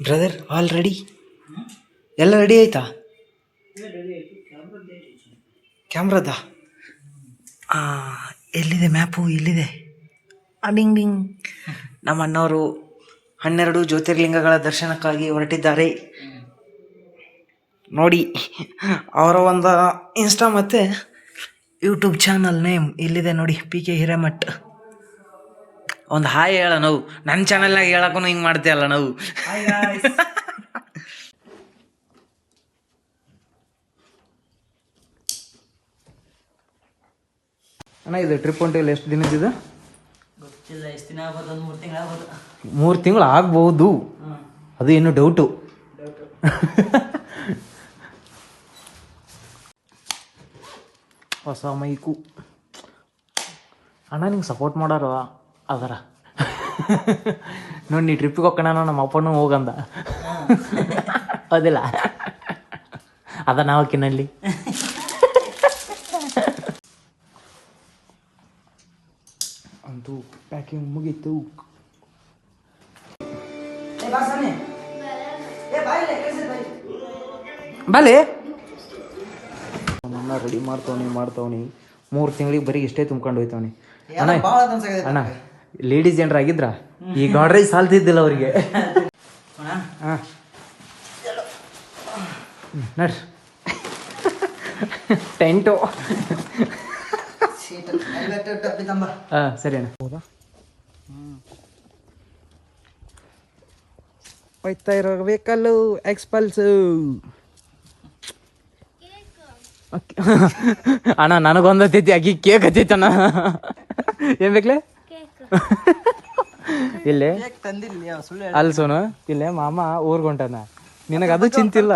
Brother all ready? ಎಲ್ಲ ready ಆಯ್ತಾ? ಕ್ಯಾಮ್ರಾದ ಎಲ್ಲಿದೆ ಮ್ಯಾಪು? ಇಲ್ಲಿದೆ. Ding ding. ನಮ್ಮ ಅಣ್ಣವರು 12 ಜ್ಯೋತಿರ್ಲಿಂಗಗಳ ದರ್ಶನಕ್ಕಾಗಿ ಹೊರಟಿದ್ದಾರೆ ನೋಡಿ. ಅವರ ಒಂದು ಇನ್ಸ್ಟಾ ಮತ್ತು ಯೂಟ್ಯೂಬ್ ಚಾನಲ್ ನೇಮ್ ಇಲ್ಲಿದೆ ನೋಡಿ, PK ಹಿರೇಮಠ್. ಒಂದು ಹಾಯ್ ಹೇಳ ನಾವು. ನನ್ನ ಚಾನಲ್ನಾಗ ಹೇಳಕ್ಕೂ ಹಿಂಗೆ ಮಾಡ್ತೀಯಲ್ಲ ನಾವು. ಅಣ್ಣ ಇದು ಟ್ರಿಪ್ ಹೊಂಟಿಲ್ಲ, ಎಷ್ಟು ದಿನದಿದೆ ಗೊತ್ತಿಲ್ಲ. ಎಷ್ಟು ದಿನ ಆಗ್ಬೋದು? ಒಂದು 3 ತಿಂಗಳು ಆಗ್ಬೋದು. 3 ತಿಂಗಳು ಆಗ್ಬೋದು. ಅದು ಇನ್ನೂ ಡೌಟು. ಹೊಸ ಮೈಕು ಅಣ್ಣ, ನಿಂಗೆ ಸಪೋರ್ಟ್ ಮಾಡೋರು ಅದರ ನೋಡಿ. ನೀ ಟ್ರಿಪ್ಪಿಗೆ ಹೋಗೋಣ, ನಮ್ಮ ಅಪ್ಪನೂ ಹೋಗಂದ. ಹೌದಿಲ್ಲ? ಅದ ನಾವು ಕಿನ್ನಲ್ಲಿ ಅಂತೂ ಪ್ಯಾಕಿಂಗ್ ಮುಗೀತು. ಬಾಲೆ ನನ್ನ ರೆಡಿ ಮಾಡ್ತವನಿ 3 ತಿಂಗಳಿಗೆ ಬರೀ ಇಷ್ಟೇ ತುಂಬ್ಕೊಂಡು ಹೋಯ್ತವನಿ. ಅಣ್ಣ ಲೇಡೀಸ್ ಜನರು ಆಗಿದ್ರ ಈ ಗಾಡ್ರೇಜ್ ಸಾಲ್ತಿದ್ದಿಲ್ಲ ಅವ್ರಿಗೆ. ಹಾಂ ನಡ್ರಿ ಟೆಂಟು. ಹಾಂ ಸರಿ ಅಣ್ಣ. ಹೌದಾ? ಹೋಯ್ತಾ ಇರೋ ವೆಹಿಕಲ್ಲು ಎಕ್ಸ್ಪಲ್ಸು. ಅಣ್ಣ ನನಗೊಂದೈತಿ, ಆಕಿ ಕೇಕ್ ಹತ್ತೈತಣ್ಣ. ಏನ್ ಬೇಕ್ಲೆ? ಇಲ್ಲೇ ಅಲ್ಲಿ ಸೋನು, ಇಲ್ಲೇ ಮಾಮ ಊರ್ಗೊಂಟನ. ನಿನಗೆ ಅದು ಚಿಂತಿಲ್ಲ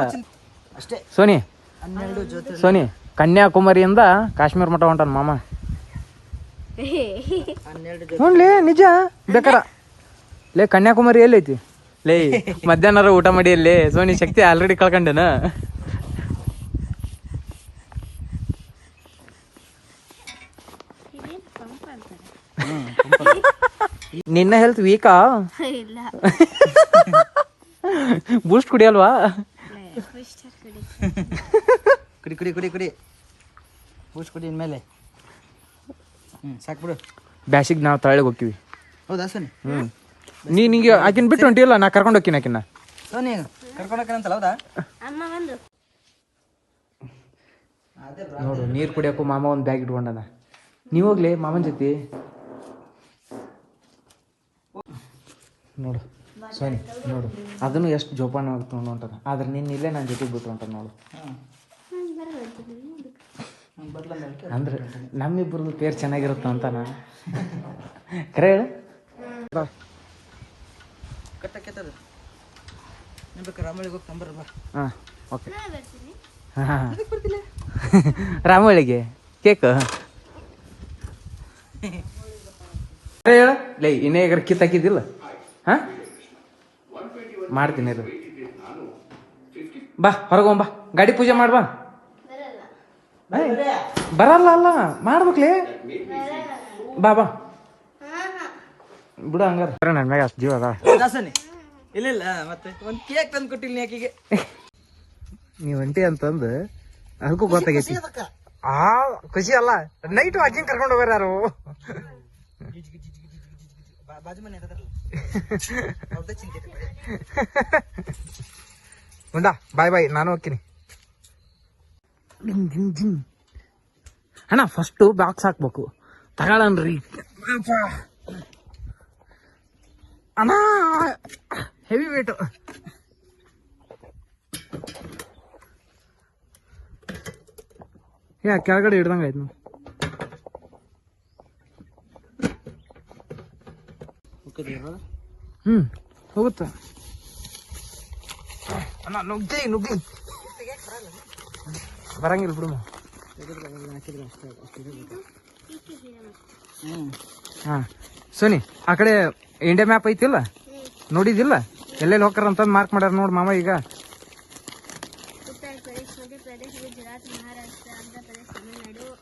ಅಷ್ಟೇ ಸೋನಿ. 12 ಜ್ಯೋತಿ ಸೋನಿ ಕನ್ಯಾಕುಮಾರಿಯಿಂದ ಕಾಶ್ಮೀರ ಮಠ ಹೊಂಟಾನ ಮಾಮ. 12 ಜ್ಯೋತಿ. ಹ್ಞೂ ನಿಜ ಬೇಕಾರ. ಲೇ ಕನ್ಯಾಕುಮಾರಿ ಎಲ್ಲೈತಿ? ಲೇ ಮಧ್ಯಾಹ್ನ ಊಟ ಮಾಡಿ ಅಲ್ಲಿ ಸೋನಿ ಶಕ್ತಿ ಆಲ್ರೆಡಿ ಕಳ್ಕೊಂಡೇನ. ನಿನ್ನ ಹೆಲ್ತ್ ವೀಕಾ? ಬೂಸ್ಟ್ ಕುಡಿಯಲ್ವಾ? ಕುಡಿ ಕುಡಿ ಕುಡಿ ಕುಡಿ ಬೂಸ್ಟ್ ಕುಡಿ ಇನ್ಮೇಲೆ. ಸಾಕು ಬಿಡು. ಬ್ಯಾಸಿಗೆ ನಾವು ತಳಗೆ ಹೋಗ್ತೀವಿ. ಹೌದಾ ಸೋನಿ? ನಿಂಗೆ ಆಕಿನ ಬಿಟ್ಟು ಹೊಂಟಿಲ್ಲ, ನಾ ಕರ್ಕೊಂಡು ಹೋಗ್ತೀನಿ ಆಕಿನ. ಸೋನಿ ಕರ್ಕೊಂಡೋಕ್ಕಂತಲ್ಲ? ಹೌದಾ? ನೋಡು ನೀರು ಕುಡಿಯೋಕ್ಕೂ ಮಾಮ ಒಂದು ಬ್ಯಾಗ್ ಇಟ್ಕೊಂಡನ. ನೀವು ಹೋಗ್ಲಿ ಮಾಮನ ಜೊತೆ. ನೋಡು ಸೋನಿ, ನೋಡು ಅದನ್ನು ಎಷ್ಟು ಜೋಪಾನ ತೊಗೊಂಡು ಹೊಂಟಾನ. ಆದ್ರೆ ನೀನು ಇಲ್ಲೇ ನನ್ನ ಜೊತೆಗೆ ಬಿಟ್ಟು ಹೊಂಟಾನ ನೋಡು. ಅಂದ್ರೆ ನಮ್ಮಿಬ್ಬರದು ಪೇರ್ ಚೆನ್ನಾಗಿರುತ್ತೆ ಅಂತಾನ. ಕರೆ ಹೇಳು. ಹಾಂ ಓಕೆ. ಹಾಂ ರಾಮಳಿಗೆ ಕೇಕ್ ಹೇಳ. ಲೈ ಇನ್ನೇ ಕಿತ್ತಾಕಿದ್ದಿಲ್ಲ? ಹಾಂ ಮಾಡ್ತೀನಿ ಅದು. ಬಾ ಹೊರಗೋಂಬಾ, ಗಾಡಿ ಪೂಜೆ ಮಾಡ್ಬಾ. ಬರಲ್ಲ ಅಲ್ಲ ಮಾಡ್ಬೇಕ್ಲೇ. ಬಾ ಬಾ ಬಿಡು ಹಂಗಾರ. ನನ್ನ ಮ್ಯಾಗ ಅಷ್ಟು ಜೀವ ಅದ. ಸೋನಿ ಇಲ್ಲ ಇಲ್ಲ, ಮತ್ತೆ ಒಂದು ಕೇಕ್ ತಂದು ಕೊಟ್ಟಿಲ್ಲ ಆಕಿಗೆ. ನೀವು ಒಂಟಿ ಅಂತಂದು ಅದಕ್ಕೂ ಗೊತ್ತಾಗೈತಿ. ಖುಷಿ ಅಲ್ಲ. ನೈಟು ಅಜ್ಜಿನ ಕರ್ಕೊಂಡು ಹೋಗ್ಯಾರ ಯಾರು. ಬಾಜು ಮನೆ ಮುಂದ ಬಾಯ್ ಬಾಯ್, ನಾನು ಹೋಗ್ತೀನಿ. ಅಣ್ಣ ಫಸ್ಟು ಬಾಕ್ಸ್ ಹಾಕ್ಬೇಕು. ತಗೊಳ್ಳನ್ರಿ ಅಣ್ಣ, ಹೆವಿ ವೇಟು. ಕೆಳಗಡೆ ಹಿಡ್ದಂಗ ಆಯ್ತು. ಹೋಗುತ್ತ ಅಣ್ಣ. ನುಗ್ಗಿ ಬರಂಗಿಲ್ಲ ಬಿಡು. ಹಾಂ ಸೋನಿ, ಆ ಕಡೆ ಇಂಡಿಯಾ ಮ್ಯಾಪ್ ಐತಿಲ್ಲ, ನೋಡಿದಿಲ್ಲ? ಎಲ್ಲೆಲ್ಲಿ ಹೋಗ್ತಾರ ಅಂತಂದು ಮಾರ್ಕ್ ಮಾಡ್ಯಾರ ನೋಡಿ ಮಾಮ. ಈಗ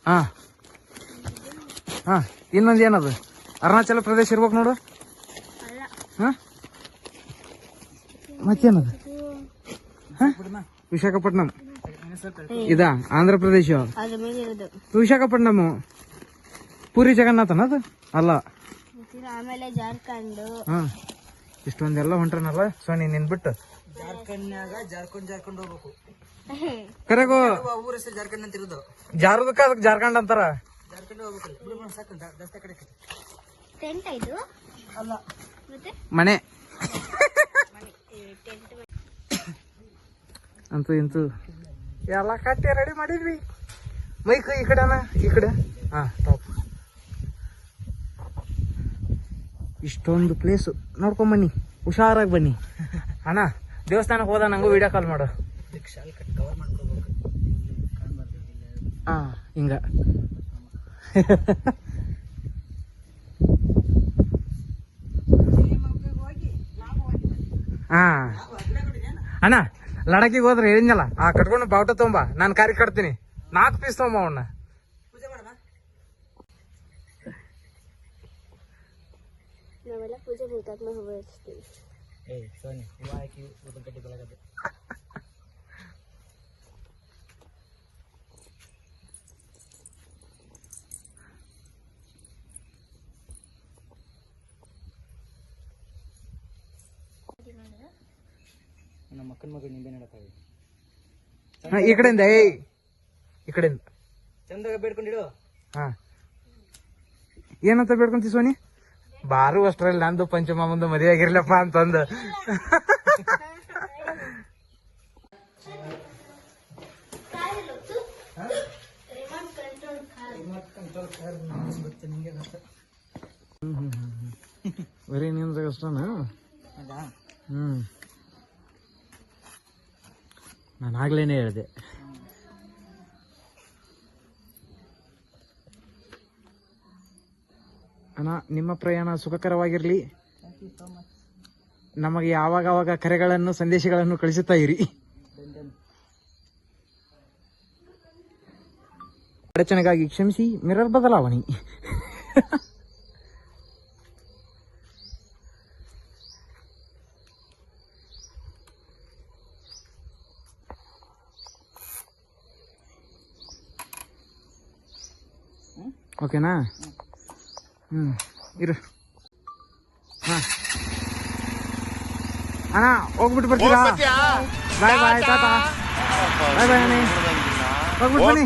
ಹಾಂ ಹಾಂ ಇನ್ನೊಂದು ಏನದು? ಅರುಣಾಚಲ ಪ್ರದೇಶ ಇರ್ಬೇಕು ನೋಡು. ಹಾಂ ಮತ್ತೇನದು ವಿಶಾಖಪಟ್ಟಣಂ ಇದಾ ಆಂಧ್ರ ಪ್ರದೇಶ ವಿಶಾಖಪಟ್ಟಣಂ ಪುರಿ ಜಗನ್ನಾಥನ ಅದು ಅಲ್ಲ ಆಮೇಲೆ ಜಾರ್ಖಂಡ್ ಹಾ ಇಷ್ಟೊಂದೆಲ್ಲ ಹೊಂಟ್ರನಲ್ಲ ಸೊ ನೀನ್ ಬಿಟ್ಟು ಜಾರ್ಖಂಡ್ ಹೋಗ್ಬೇಕು ಕರೆಗೋ ಊರ ಹೆಸರು ಜಾರ್ಖಂಡ್ ಅಂತ ಇರೋದು ಜಾರದಕ್ಕ ಅದಕ್ಕೆ ಜಾರ್ಖಂಡ್ ಅಂತಾರ ಜಾರ್ಖಂಡ್ ಹೋಗ್ಬೇಕಲ್ಲ ಬಿಡು ಸಾಕು ದಸ್ತ ಕಡೆ ಟೆಂಟ್ ಇದು ಅಲ್ಲ ಮತ್ತೆ ಮನೆ ಟೆಂಟ್ ಅಂತೂ ಇಂತೂ ಎಲ್ಲ ಕಟ್ಟಿ ರೆಡಿ ಮಾಡಿದ್ವಿ ಮೈಕ್ ಈ ಕಡೆನ ಈ ಕಡೆ ಹಾ ಟಾಪ್ ಇಷ್ಟೊಂದು ಪ್ಲೇಸು ನೋಡ್ಕೊಂಡ್ ಬನ್ನಿ ಹುಷಾರಾಗಿ ಬನ್ನಿ ಅಣ್ಣ ದೇವಸ್ಥಾನಕ್ಕೆ ಹೋದ ನಂಗೂ ವಿಡಿಯೋ ಕಾಲ್ ಮಾಡು ಶಾಲ್ ಕಟ್ ಕವರ್ ಮಾಡ್ಕೋಬೇಕು ಹಾ ಹಿಂಗ ಹಾ ಅಣ್ಣ ಲಡಾಖಿಗೆ ಹೋದ್ರೆ ಹೇಳಿದ್ನಲ್ಲ ಆ ಕಟ್ಕೊಂಡು ಬಾವುಟ ತೊಂಬ ನಾನು ಕಾರಿ ಕಟ್ತೀನಿ 4 ಪೀಸ್ ತೊಂಬ ಅವನ್ನ ನಾವೆಲ್ಲ ಪೂಜೆ ಮುಗಿದಾದ್ಮೇಲೆ ಹೋಗ್ತೀವಿ ಸೋನಿ ಹೂವು ಹಾಕಿ ಉದ್ದಿನ ಕಡ್ಡಿ ಬೆಳಗದೆ ನಮ್ಮ ಅಕ್ಕನ ಮಗಳು ನಿಂಬೆ ನಡಕ್ಕಾಗಿ ಈ ಕಡೆಯಿಂದ ಏಯ್ ಈ ಕಡೆಯಿಂದ ಚಂದಾಗ ಬೇಡ್ಕೊಂಡಿಡು ಹಾ ಏನಂತ ಬೇಡ್ಕೊಂತಿ ಸೋನಿ ಬಾರು ಅಷ್ಟ್ರಲ್ಲಿ ನಂದು ಪಂಚಮ ಮುಂದೆ ಮದುವೆ ಆಗಿರ್ಲಪ್ಪ ಅಂತಂದು ಬರೀ ನಿಮ್ದಾಗ ಅಷ್ಟನಾ ನಾನು ಆಗ್ಲೇನೆ ಹೇಳಿದೆ ಅಣ್ಣ ನಿಮ್ಮ ಪ್ರಯಾಣ ಸುಖಕರವಾಗಿರ್ಲಿ ನಮಗೆ ಯಾವಾಗ ಕರೆಗಳನ್ನು ಸಂದೇಶಗಳನ್ನು ಕಳಿಸುತ್ತಾ ಇರಿ ಅಡಚಣೆಗಾಗಿ ಕ್ಷಮಿಸಿ ಮಿರರ್ ಬದಲಾವಣೆ ಓಕೆನಾ ಇರು ಹಾ ಅಣ್ಣ ಹೋಗ್ಬಿಟ್ಟು ಬರ್ತೀರಾ ಬಾಯ್ ಬಾಯ್ ಟಾಟಾ ಬಾಯ್ ಬಾಯ್ ಅಣ್ಣ ಹೋಗ್ಬಿಟ್ಟು ಬನ್ನಿ